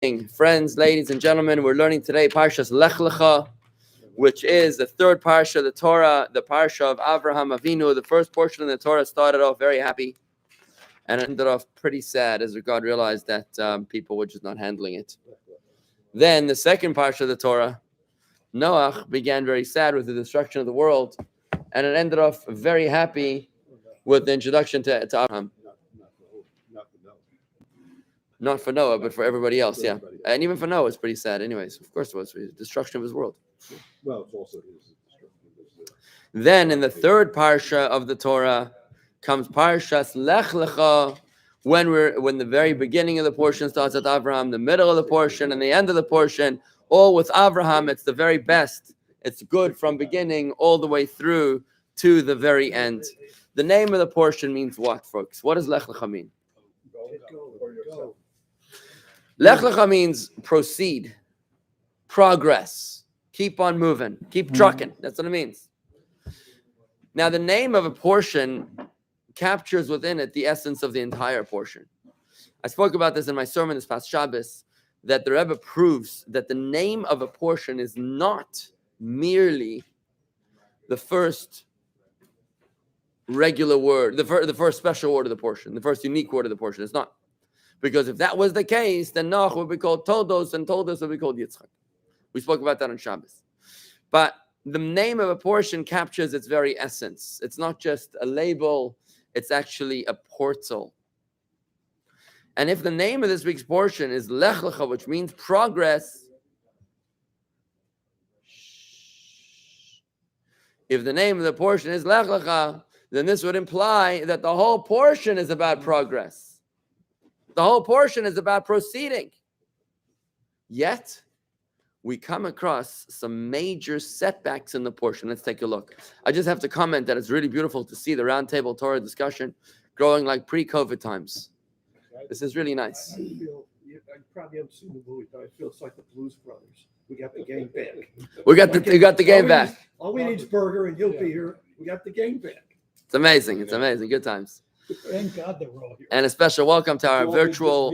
Friends, ladies and gentlemen, we're learning today Parashat Lecha, which is the third parsha of the Torah, the parsha of Avraham Avinu. The first portion of the Torah started off very happy and ended off pretty sad as God realized that people were just not handling it. Then the second parsha of the Torah, Noach, began very sad with the destruction of the world, and it ended off very happy with the introduction to Abraham. Not for Noah, but for everybody else, yeah. And even for Noah, it's pretty sad anyways. Of course it was. The destruction of his world. Well, it's also his destruction. Then in the third parsha of the Torah comes Parashat Lecha, when the very beginning of the portion starts at Abraham, the middle of the portion, and the end of the portion, all with Abraham. It's the very best. It's good from beginning all the way through to the very end. The name of the portion means what, folks? What does Lech Lecha mean? Go. Lech Lecha means proceed, progress, keep on moving, keep trucking. That's what it means. Now, the name of a portion captures within it the essence of the entire portion. I spoke about this in my sermon this past Shabbos, that the Rebbe proves that the name of a portion is not merely the first regular word, the first special word of the portion, the first unique word of the portion. It's not. Because if that was the case, then Noach would be called Todos, and Todos would be called Yitzchak. We spoke about that on Shabbos. But the name of a portion captures its very essence. It's not just a label, it's actually a portal. And if the name of this week's portion is Lech Lecha, which means progress, if the name of the portion is Lech Lecha, then this would imply that the whole portion is about progress. The whole portion is about proceeding. Yet, we come across some major setbacks in the portion. Let's take a look. I just have to comment that it's really beautiful to see the roundtable Torah discussion growing like pre-COVID times. This is really nice. I probably haven't seen the movie, but I feel it's like the Blues Brothers. We got the game back. We got the game back. All we need is Burger, and you'll be here. We got the game back. It's amazing. It's amazing. Good times. Thank God they're all here. And a special welcome to our virtual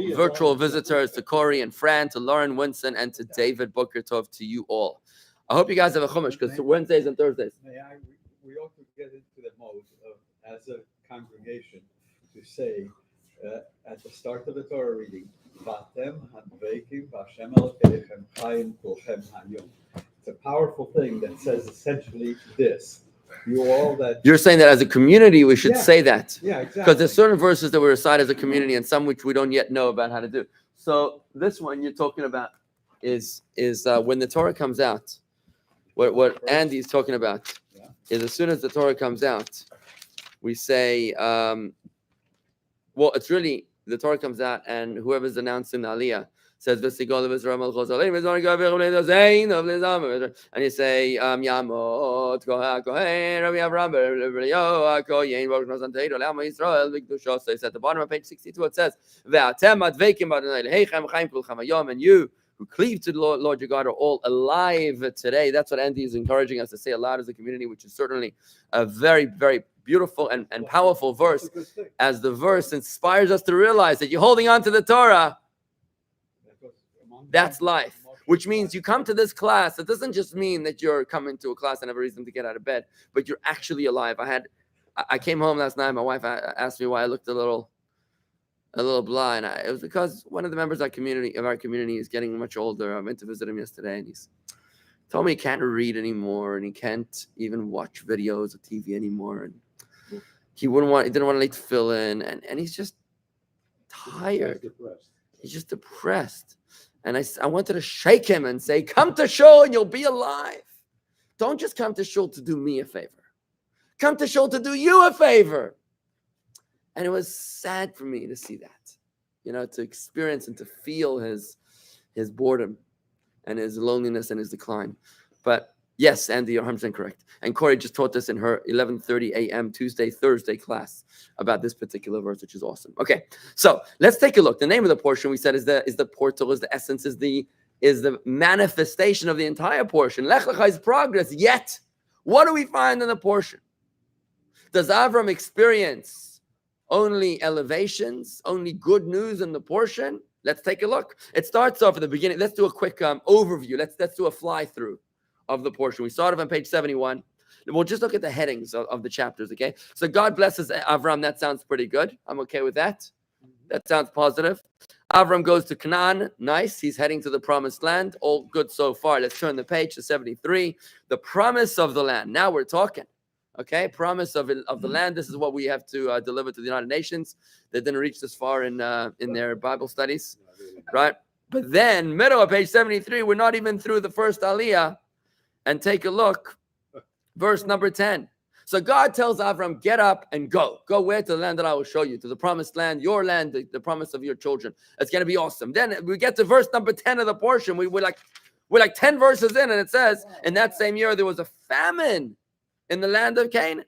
visitors, to Corey and Fran, to Lauren Winson, and to David Booker Tov, to you all. I hope you guys have a chumash, because Wednesdays and Thursdays. We ought to get into the mode of, as a congregation, to say at the start of the Torah reading, Vatem hadveikim v'Hashem Elokeichem chayim kulchem hayom. It's a powerful thing that says essentially this. You're saying that as a community we should say that. Yeah, exactly. Because there's certain verses that we recite as a community and some which we don't yet know about how to do. So this one you're talking about is when the Torah comes out. What Andy's talking about is as soon as the Torah comes out, we say, well, it's really the Torah comes out and whoever's announcing the Aliyah says, and you say, Yamot, Kohen, Rabbi Avraham, Kohen, Baruch Nosanteido, Lama Yisrael, Vigdushos. It's at the bottom of page 62. It says, and you who cleave to the Lord your God are all alive today. That's what Andy is encouraging us to say aloud as a community, which is certainly a very, very beautiful and powerful verse, as the verse inspires us to realize that you're holding on to the Torah. That's life, which means you come to this class. It doesn't just mean that you're coming to a class and have a reason to get out of bed, but you're actually alive. I came home last night. My wife asked me why I looked a little blah, and it was because one of the members of our community is getting much older. I went to visit him yesterday, and he's told me he can't read anymore, and he can't even watch videos or TV anymore, and he didn't want to fill in, and he's just tired. He's just depressed. And I wanted to shake him and say, come to shul and you'll be alive. Don't just come to shul to do me a favor. Come to shul to do you a favor. And it was sad for me to see that, to experience and to feel his boredom and his loneliness and his decline. But yes, Andy, you're 100% correct. And Corey just taught us in her 11:30 a.m. Thursday class about this particular verse, which is awesome. Okay, so let's take a look. The name of the portion we said is the portal, is the essence, is the manifestation of the entire portion. Lech Lecha is progress. Yet, what do we find in the portion? Does Avram experience only elevations, only good news in the portion? Let's take a look. It starts off at the beginning. Let's do a quick overview. Let's do a fly through of the portion. We started on page 71. We'll just look at the headings of the chapters, okay? So God blesses Avram. That sounds pretty good. I'm okay with that. That sounds positive. Avram goes to Canaan. Nice. He's heading to the promised land. All good so far. Let's turn the page to 73. The promise of the land. Now we're talking. Okay, promise of the land. This is what we have to deliver to the United Nations. They didn't reach this far in their Bible studies, right? But then, middle of page 73, we're not even through the first aliyah. And take a look. Verse number 10. So God tells Avram, get up and go. Go where? To the land that I will show you, to the promised land, your land, the promise of your children. It's going to be awesome. Then we get to verse number 10 of the portion. We're like 10 verses in, and it says, in that same year, there was a famine in the land of Canaan.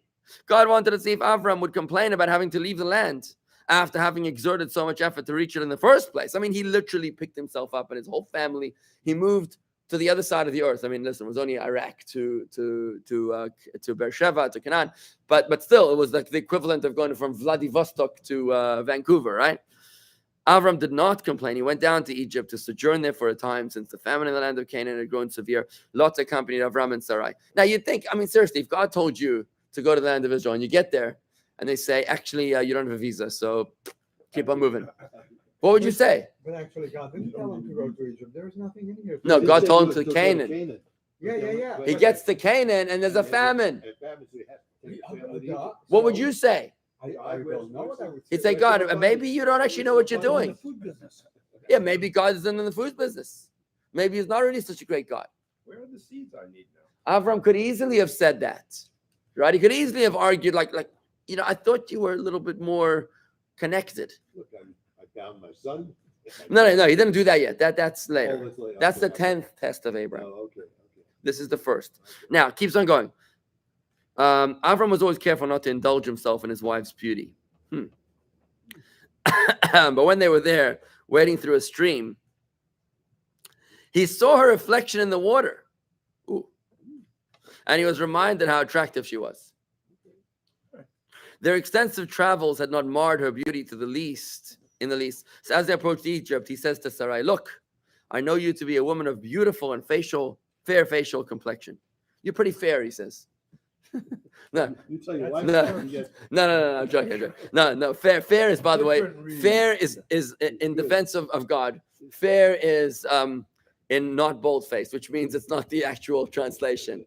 God wanted to see if Avram would complain about having to leave the land after having exerted so much effort to reach it in the first place. I mean, he literally picked himself up and his whole family. He moved to the other side of the earth. I mean, listen, it was only Iraq to Beersheba, to Canaan, but still, it was like the equivalent of going from Vladivostok to Vancouver, right? Avram did not complain. He went down to Egypt to sojourn there for a time, since the famine in the land of Canaan had grown severe. Lot accompanied Avram and Sarai. Now, you'd think, I mean, seriously, if God told you to go to the land of Israel and you get there and they say, actually, you don't have a visa, so keep on moving, what would you say? But actually, God didn't tell him to go to Egypt. There's nothing in here. No, God told him to Canaan. Yeah. He gets to Canaan and there's a famine. What would you say? I don't know what I would say. He'd say, God, maybe you don't actually know what you're doing. Yeah, maybe God is in the food business. Maybe he's not really such a great God. Where are the seeds I need now? Avram could easily have said that, right? He could easily have argued, like, I thought you were a little bit more connected. Look, I found my son. No, he didn't do that yet. That's later. Oh, that's later. That's the Okay. 10th test of Abraham. Oh, okay. This is the first. Now, it keeps on going. Avram was always careful not to indulge himself in his wife's beauty. But when they were there, wading through a stream, he saw her reflection in the water. Ooh. And he was reminded how attractive she was. Their extensive travels had not marred her beauty in the least. So as they approached Egypt, he says to Sarai, look, I know you to be a woman of beautiful and fair facial complexion. You're pretty fair, he says. No, You tell your wife. no, I'm joking. No. Fair is, by the way, fair is in defense of God. Fair is in not bold-faced, which means it's not the actual translation.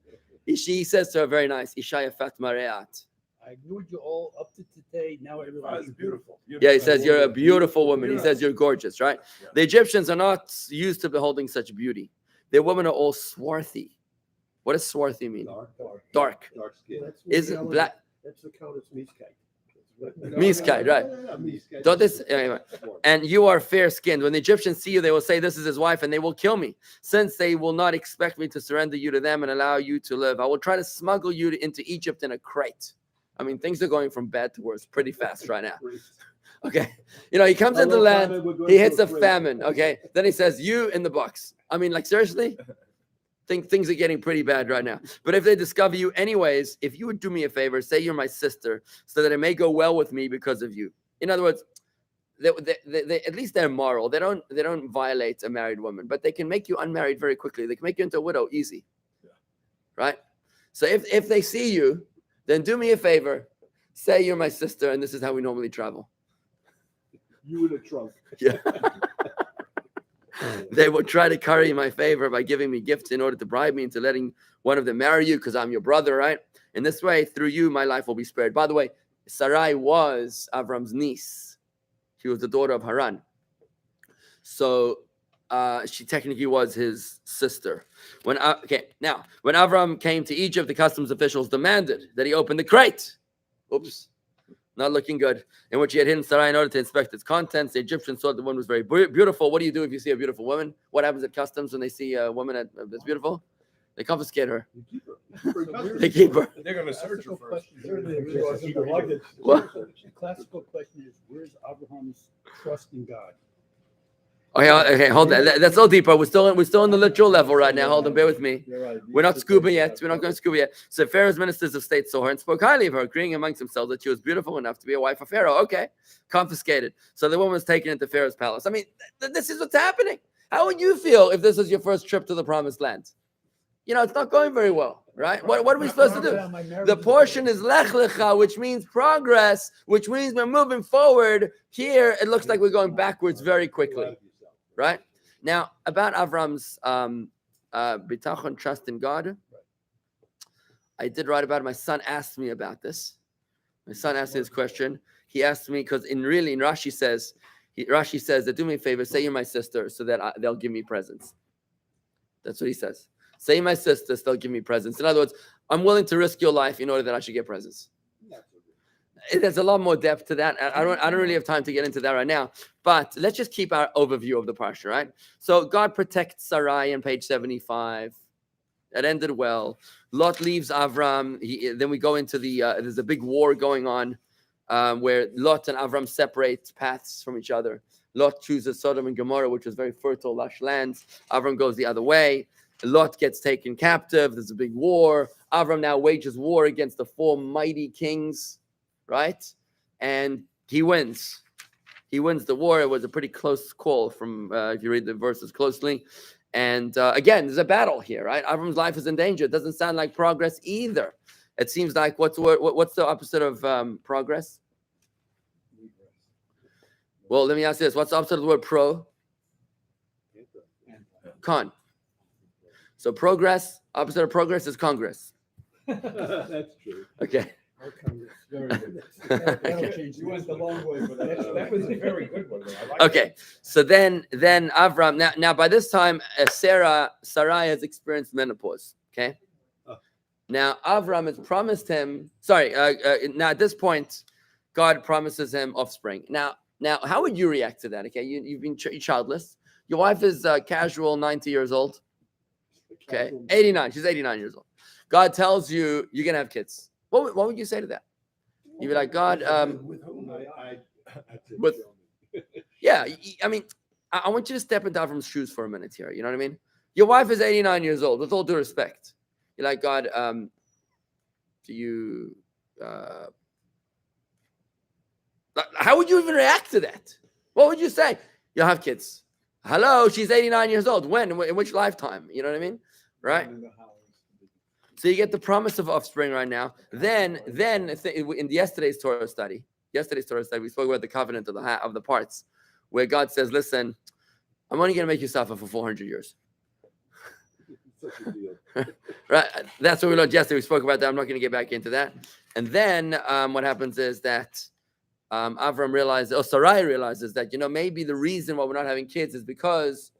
She says to her, very nice, Isha yafat mareat. I ignored you all up to today. Now everybody's beautiful. Yeah, he says you're a beautiful woman. He says you're gorgeous, right? Yeah. The Egyptians are not used to beholding such beauty. Their women are all swarthy. What does swarthy mean? Dark. Dark skin. Isn't black? That's the count as Miskite. Miskite, right? Don't this, anyway. And you are fair-skinned. When the Egyptians see you, they will say, this is his wife, and they will kill me, since they will not expect me to surrender you to them and allow you to live. I will try to smuggle you into Egypt in a crate. I mean, things are going from bad to worse pretty fast right now. Okay. He comes into the land, he hits a famine. Okay. Then he says, you in the box. I mean, like, seriously? Things are getting pretty bad right now. But if they discover you anyways, if you would do me a favor, say you're my sister, so that it may go well with me because of you. In other words, they at least they're moral. They don't violate a married woman, but they can make you unmarried very quickly. They can make you into a widow easy. Right? So if they see you, then do me a favor, say you're my sister, and this is how we normally travel. You in a trunk. Yeah. They will try to curry my favor by giving me gifts in order to bribe me into letting one of them marry you, because I'm your brother, right? In this way, through you, my life will be spared. By the way, Sarai was Avram's niece. She was the daughter of Haran. So she technically was his sister. When Avram came to Egypt, the customs officials demanded that he open the crate. Oops. Not looking good. In which he had hidden Sarai in order to inspect its contents. The Egyptians thought the woman was very beautiful. What do you do if you see a beautiful woman? What happens at customs when they see a woman that's beautiful? They confiscate her. You keep her. They keep her. They're going to search her first. What? The classical question is, where's Abraham's trust in God? Okay, hold on. That's a little deeper. We're still in the literal level right now. Hold on, bear with me. You're right. We're not scuba yet. We're not going scuba yet. So Pharaoh's ministers of state saw her and spoke highly of her, agreeing amongst themselves that she was beautiful enough to be a wife of Pharaoh. Okay, confiscated. So the woman was taken into Pharaoh's palace. I mean, this is what's happening. How would you feel if this was your first trip to the promised land? It's not going very well, right? What are we supposed to do? The portion is Lech Lecha, which means progress, which means we're moving forward. Here, it looks like we're going backwards very quickly, right? Now, about Avram's bitachon, trust in God, I did write about it. My son asked me about this. My son asked me this question. He asked me because in Rashi says that do me a favor, say you're my sister so that they'll give me presents. That's what he says. Say my sisters, they'll give me presents. In other words, I'm willing to risk your life in order that I should get presents. There's a lot more depth to that. I don't really have time to get into that right now. But let's just keep our overview of the parsha, right? So God protects Sarai on page 75. That ended well. Lot leaves Avram. Then we go into there's a big war going on where Lot and Avram separate paths from each other. Lot chooses Sodom and Gomorrah, which was very fertile, lush lands. Avram goes the other way. Lot gets taken captive. There's a big war. Avram now wages war against the 4 mighty kings, right? And he wins. He wins the war. It was a pretty close call from, if you read the verses closely. And again, there's a battle here, right? Avram's life is in danger. It doesn't sound like progress either. It seems like what's the opposite of progress? Well, let me ask you this. What's the opposite of the word pro? Con. So progress, opposite of progress is Congress. That's true. Okay. Very good. You went the long way for that. That was a very good one. I like Okay. So then Avram, now by this time, Sarai has experienced menopause. Okay. Now Avram has promised him, now at this point, God promises him offspring. Now, how would you react to that? Okay. You've been childless. Your wife is casual, 90 years old. Okay, 89. She's 89 years old. God tells you you're gonna have kids. What would you say to that? You'd be like, God, With whom yeah. I mean, I want you to step into Avram's shoes for a minute here. You know what I mean? Your wife is 89 years old. With all due respect, you're like, God, do you? How would you even react to that? What would you say? You'll have kids. Hello, she's 89 years old. When? In which lifetime? You know what I mean? Right? So you get the promise of offspring right now. Then in yesterday's Torah study, we spoke about the covenant of the parts, where God says, listen, I'm only going to make you suffer for 400 years. Such a deal. Right? That's what we learned yesterday. We spoke about that. I'm not going to get back into that. And then what happens is that Avram Sarai realizes that, maybe the reason why we're not having kids is because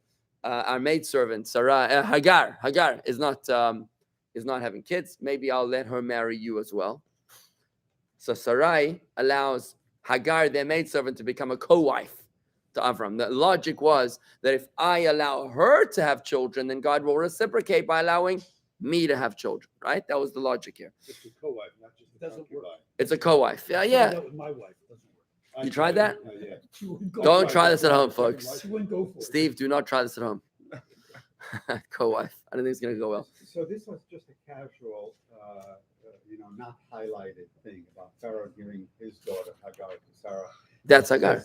our maidservant, Hagar is not having kids. Maybe I'll let her marry you as well. So Sarai allows Hagar, their maidservant, to become a co-wife to Avram. The logic was that if I allow her to have children, then God will reciprocate by allowing me to have children, right? That was the logic here. It's a co-wife, not just a Doesn't work. concubine. It's a co-wife. Yeah. That was my wife. Doesn't work. You tried that? Yeah. She wouldn't go Don't for try it. this at home, folks. She wouldn't go for it. Steve, do not try this at home. Co-wife. I don't think it's going to go well. So this was just a casual, not highlighted thing about Pharaoh giving his daughter Hagar to Sarah. That's Hagar.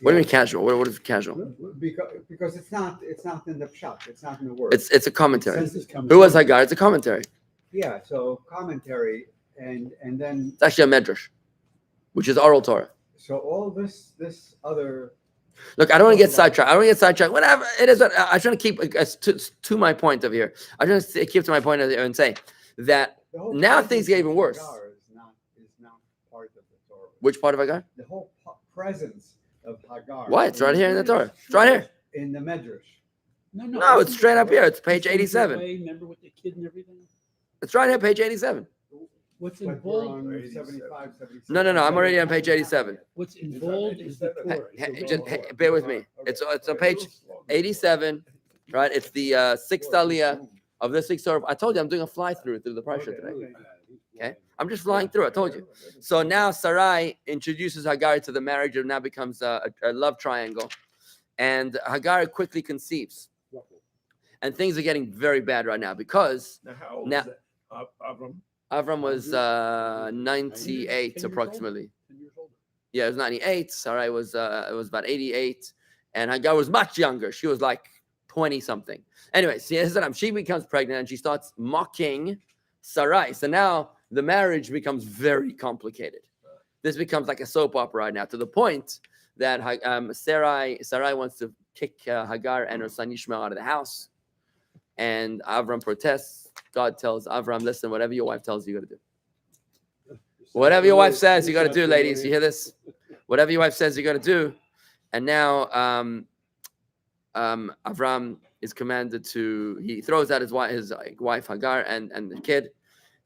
What do you mean casual? What is casual? Because it's not in the pshat. It's not in the word. It's a commentary. Census comes Who was from- Hagar? It's a commentary. Yeah. So commentary and then It's actually a medrash, which is oral Torah. so all this other. Look, I don't want to get sidetracked. Whatever it is, I'm trying to keep to my point of here. I'm trying to keep to my point of here and say that The whole now presence things get even of worse. Hagar is not part of the Torah. Which part of Hagar? The whole presence of Hagar. What? It's right here in the Torah. It's right here. In the Medrash. No, it's straight up here. It's page 87. Remember with the kid and everything? It's right here, page 87. What's But we're involved? on 75, 76. No. I'm already on page 87. What's involved is the Torah. Bear with me. It's on page 87, right? It's the sixth aliyah of this week's Torah. I told you I'm doing a fly through the Parashat today. Okay, I'm just flying through. I told you. So now Sarai introduces Hagar to the marriage. It now becomes a love triangle. And Hagar quickly conceives. And things are getting very bad right now because Now, how old Now- is that? Avram? Avram was 98 approximately. 10 years older. Yeah, it was 98. Sarai was it was about 88, and Hagar was much younger. She was like 20 something. Anyway, she becomes pregnant and she starts mocking Sarai. So now the marriage becomes very complicated. This becomes like a soap opera right now, to the point that Sarai wants to kick Hagar and her son Ishmael out of the house, and Avram protests. God tells Avram, listen, whatever your wife tells you, you got to do. Whatever your wife says, you got to do, ladies. You hear this? Whatever your wife says, you got to do. And now Avram is commanded to, he throws out his wife Hagar and the kid.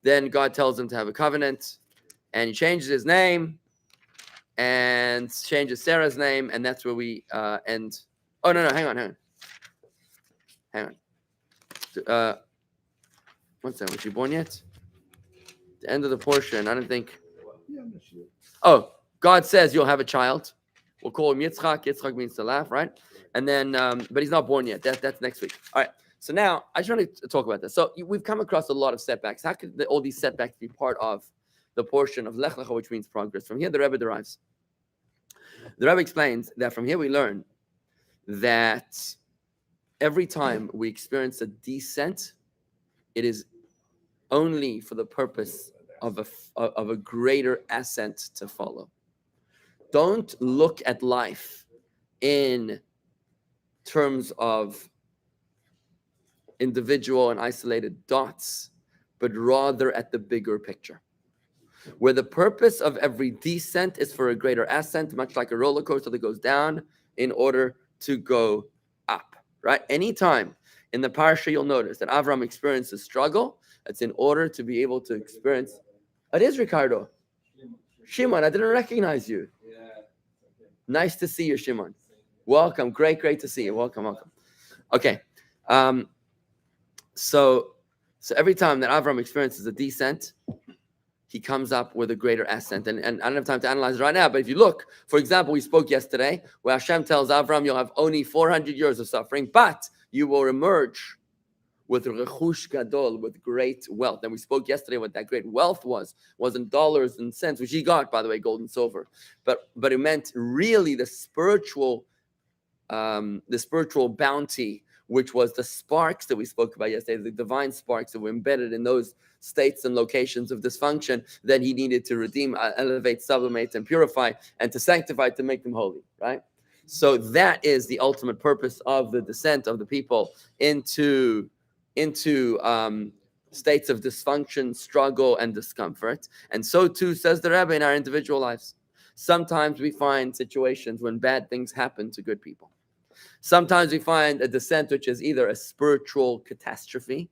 Then God tells him to have a covenant, and he changes his name and changes Sarah's name, and that's where we end. Oh, no, hang on. What's that? Was she born yet? The end of the portion. I don't think. Yeah, I'm not sure. Oh, God says you'll have a child. We'll call him Yitzchak. Yitzchak means to laugh, right? And then, but he's not born yet. That's next week. All right. So now I just want to talk about this. So we've come across a lot of setbacks. How could all these setbacks be part of the portion of Lech, which means progress? From here, the Rebbe derives. The Rebbe explains that from here we learn that every time we experience a descent, it is only for the purpose of a greater ascent to follow. Don't look at life in terms of individual and isolated dots, but rather at the bigger picture, where the purpose of every descent is for a greater ascent, much like a roller coaster that goes down in order to go up, right? Anytime in the parasha, you'll notice that Avram experiences struggle. It's in order to be able to experience. It is Ricardo. Shimon, I didn't recognize you. Nice to see you, Shimon. Welcome. Great to see you. Welcome. Okay. So every time that Avram experiences a descent, he comes up with a greater ascent. And I don't have time to analyze it right now, but if you look, for example, we spoke yesterday where Hashem tells Avram, you'll have only 400 years of suffering, but you will emerge with rechush gadol, with great wealth. And we spoke yesterday what that great wealth wasn't dollars and cents, which he got, by the way, gold and silver, but it meant really the spiritual bounty, which was the sparks that we spoke about yesterday, the divine sparks that were embedded in those states and locations of dysfunction that he needed to redeem, elevate, sublimate, and purify, and to sanctify, to make them holy, right? So that is the ultimate purpose of the descent of the people into states of dysfunction, struggle, and discomfort. And so too, says the Rebbe, in our individual lives. Sometimes we find situations when bad things happen to good people. Sometimes we find a descent which is either a spiritual catastrophe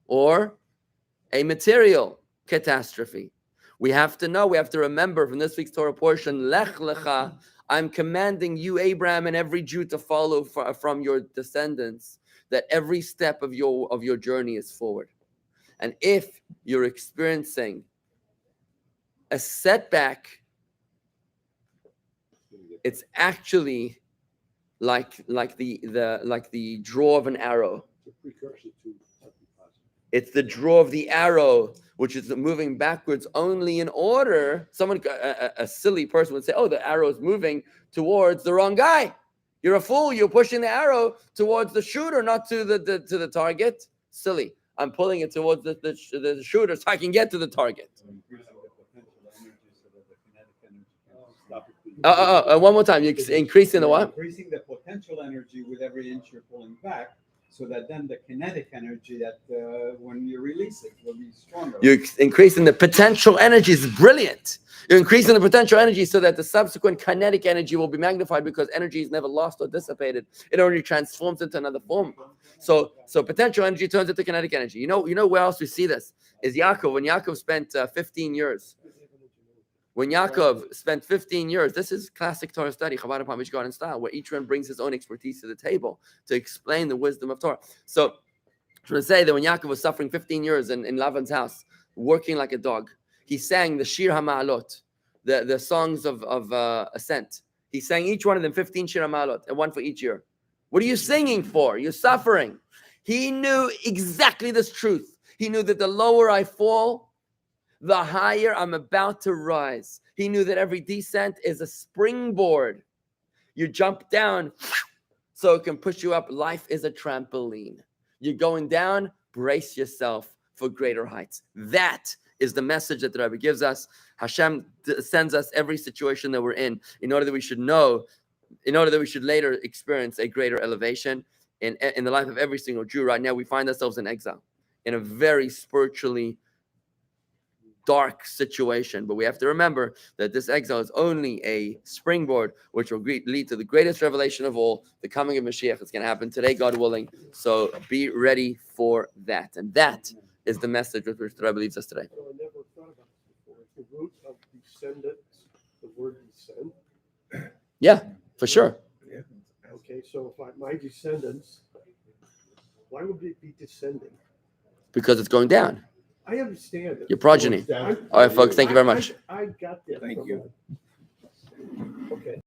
or a material catastrophe. We have to remember from this week's Torah portion, Lech Lecha, I'm commanding you, Abraham, and every Jew to follow from your descendants, that every step of your journey is forward. And if you're experiencing a setback, it's actually like the draw of an arrow. It's a precursor to something positive. It's the draw of the arrow, which is moving backwards only in order. A silly person would say, "Oh, the arrow is moving towards the wrong guy. You're a fool. You're pushing the arrow towards the shooter, not to the target." Silly. I'm pulling it towards the shooter so I can get to the target. One more time. You're increasing the what? Increasing the potential energy with every inch you're pulling back, so that then the kinetic energy that when you release it will be stronger. You're increasing the potential energy. Is brilliant. You're increasing the potential energy so that the subsequent kinetic energy will be magnified, because energy is never lost or dissipated. It only transforms into another form. So potential energy turns into kinetic energy. You know where else we see this is Yaakov. When Yaakov spent 15 years. When Yaakov spent 15 years, this is classic Torah study, Chabad upon Mishkan Garden style, where each one brings his own expertise to the table to explain the wisdom of Torah. So, I want to say that when Yaakov was suffering 15 years in Lavan's house, working like a dog, he sang the Shir HaMa'alot, the songs of ascent. He sang each one of them 15 Shir Malot, and one for each year. What are you singing for? You're suffering. He knew exactly this truth. He knew that the lower I fall, the higher I'm about to rise. He knew that every descent is a springboard. You jump down so it can push you up. Life is a trampoline. You're going down, brace yourself for greater heights. That is the message that the Rebbe gives us. Hashem sends us every situation that we're in order that we should know, in order that we should later experience a greater elevation in the life of every single Jew. Right now, we find ourselves in exile, in a very spiritually dark situation. But we have to remember that this exile is only a springboard, which will lead to the greatest revelation of all, the coming of Mashiach. It's going to happen today, God willing. So be ready for that. And that is the message with which the Rebbe leaves us today. So I never thought about this before. The root of descendants, the word descend. Yeah, for sure. Okay, so if my descendants, why would it be descending? Because it's going down. I understand it. Your progeny. All right, folks, thank you very much. I got that. Thank you. Okay.